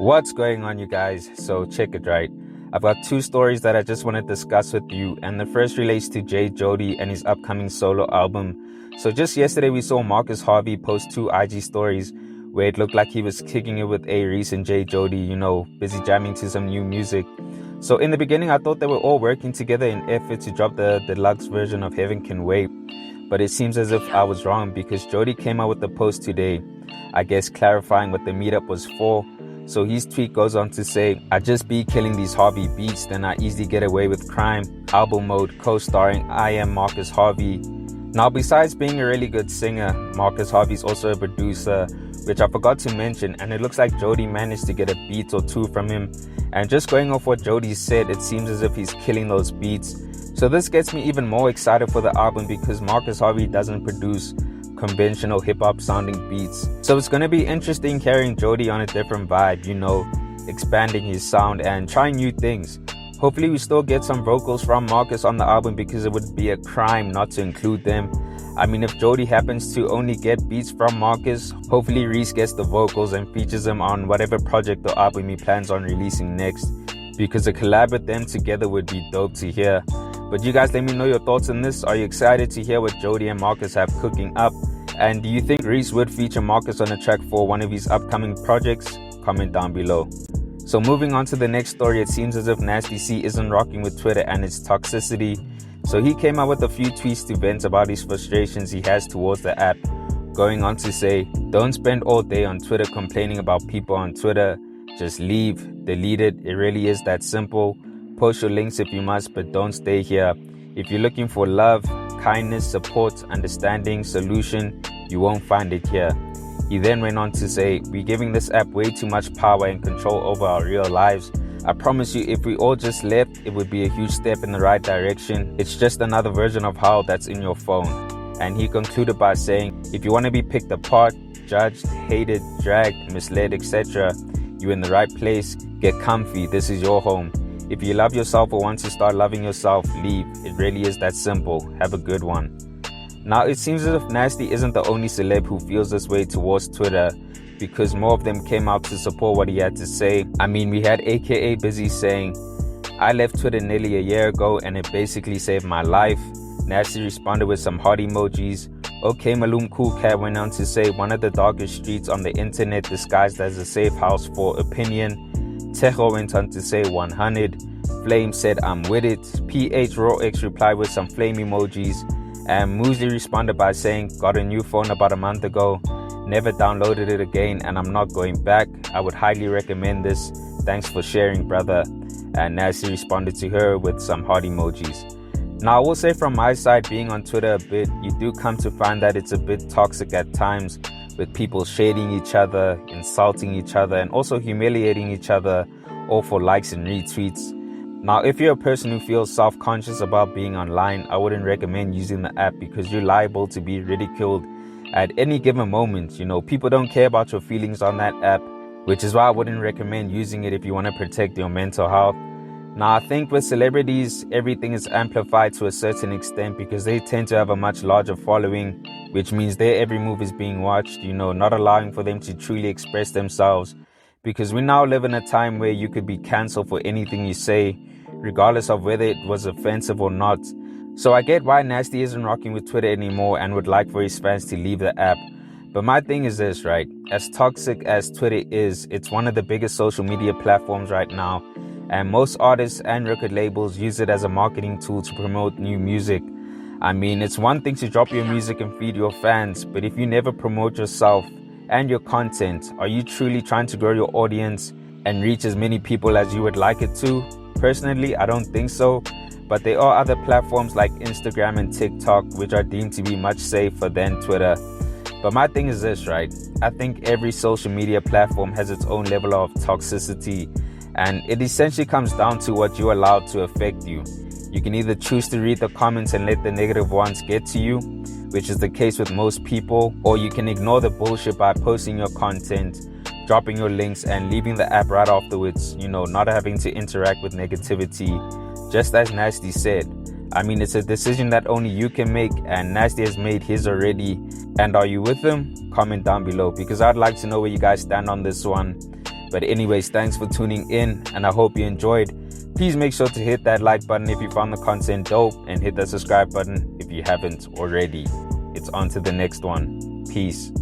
What's going on, you guys? So check it, right? I've got two stories that I just want to discuss with you, and the first relates to Jody and his upcoming solo album. So just yesterday we saw Harvey post two IG stories where it looked like he was kicking it with A-Reece and Jody, busy jamming to some new music. So in the beginning I thought they were all working together in effort to drop the deluxe version of Heaven Can Wait, but it seems as if I was wrong, because Jody came out with the post today, I guess clarifying what the meetup was for. So his tweet goes on to say, "I just be killing these Harvey beats, then I easily get away with crime. Album mode, co-starring I am Harvey." Now, besides being a really good singer, Harvey's also a producer, which I forgot to mention, and it looks like Jody managed to get a beat or two from him. And just going off what Jody said, it seems as if he's killing those beats. So this gets me even more excited for the album, because Harvey doesn't produce conventional hip-hop sounding beats. So it's going to be interesting hearing Jody on a different vibe, expanding his sound and trying new things. Hopefully we still get some vocals from Marcus on the album, because it would be a crime not to include them. I mean, if Jody happens to only get beats from Marcus, hopefully Reece gets the vocals and features him on whatever project or album he plans on releasing next, because a collab with them together would be dope to hear. But you guys, let me know your thoughts on this. Are you excited to hear what Jody and Marcus have cooking up? And do you think Reece would feature Marcus on a track for one of his upcoming projects? Comment down below. So moving on to the next story, it seems as if Nasty C isn't rocking with Twitter and its toxicity. So he came out with a few tweets to vent about his frustrations he has towards the app, going on to say, "Don't spend all day on Twitter complaining about people on Twitter. Just leave, delete it. It really is that simple. Post your links if you must, but don't stay here. If you're looking for love, kindness, support, understanding, solution, you won't find it here." He then went on to say, "We're giving this app way too much power and control over our real lives. I promise you, if we all just left, it would be a huge step in the right direction. It's just another version of hell that's in your phone." And he concluded by saying, "If you want to be picked apart, judged, hated, dragged, misled, etc., you're in the right place. Get comfy. This is your home. If you love yourself or want to start loving yourself, leave. It really is that simple. Have a good one." Now, it seems as if Nasty isn't the only celeb who feels this way towards Twitter, because more of them came out to support what he had to say. I mean, we had AKA Busy saying, "I left Twitter nearly a year ago and it basically saved my life." Nasty responded with some heart emojis. OK Malum Cool Cat went on to say, "One of the darkest streets on the internet disguised as a safe house for opinion." Tejo went on to say 100. Flame said, "I'm with it." PH Raw X replied with some flame emojis. And Moosey responded by saying, "Got a new phone about a month ago. Never downloaded it again and I'm not going back. I would highly recommend this. Thanks for sharing, brother." And Nasty responded to her with some heart emojis. Now, I will say from my side, being on Twitter a bit, you do come to find that it's a bit toxic at times, with people shading each other, insulting each other, and also humiliating each other, all for likes and retweets. Now, if you're a person who feels self-conscious about being online, I wouldn't recommend using the app, because you're liable to be ridiculed at any given moment. People don't care about your feelings on that app, which is why I wouldn't recommend using it if you want to protect your mental health. Now, I think with celebrities, everything is amplified to a certain extent, because they tend to have a much larger following, which means their every move is being watched, not allowing for them to truly express themselves, because we now live in a time where you could be cancelled for anything you say, regardless of whether it was offensive or not. So I get why Nasty isn't rocking with Twitter anymore and would like for his fans to leave the app. But my thing is this, right? As toxic as Twitter is, it's one of the biggest social media platforms right now, and most artists and record labels use it as a marketing tool to promote new music. I mean, it's one thing to drop your music and feed your fans, but if you never promote yourself and your content, are you truly trying to grow your audience and reach as many people as you would like it to? Personally, I don't think so, but there are other platforms like Instagram and TikTok which are deemed to be much safer than Twitter. But my thing is this, right? I think every social media platform has its own level of toxicity, and it essentially comes down to what you allow to affect you. You can either choose to read the comments and let the negative ones get to you, which is the case with most people, or you can ignore the bullshit by posting your content, dropping your links, and leaving the app right afterwards, not having to interact with negativity. Just as Nasty said, I mean, it's a decision that only you can make, and Nasty has made his already. And are you with him? Comment down below, because I'd like to know where you guys stand on this one. But anyways, thanks for tuning in, and I hope you enjoyed. Please make sure to hit that like button if you found the content dope, and hit that subscribe button if you haven't already. It's on to the next one. Peace.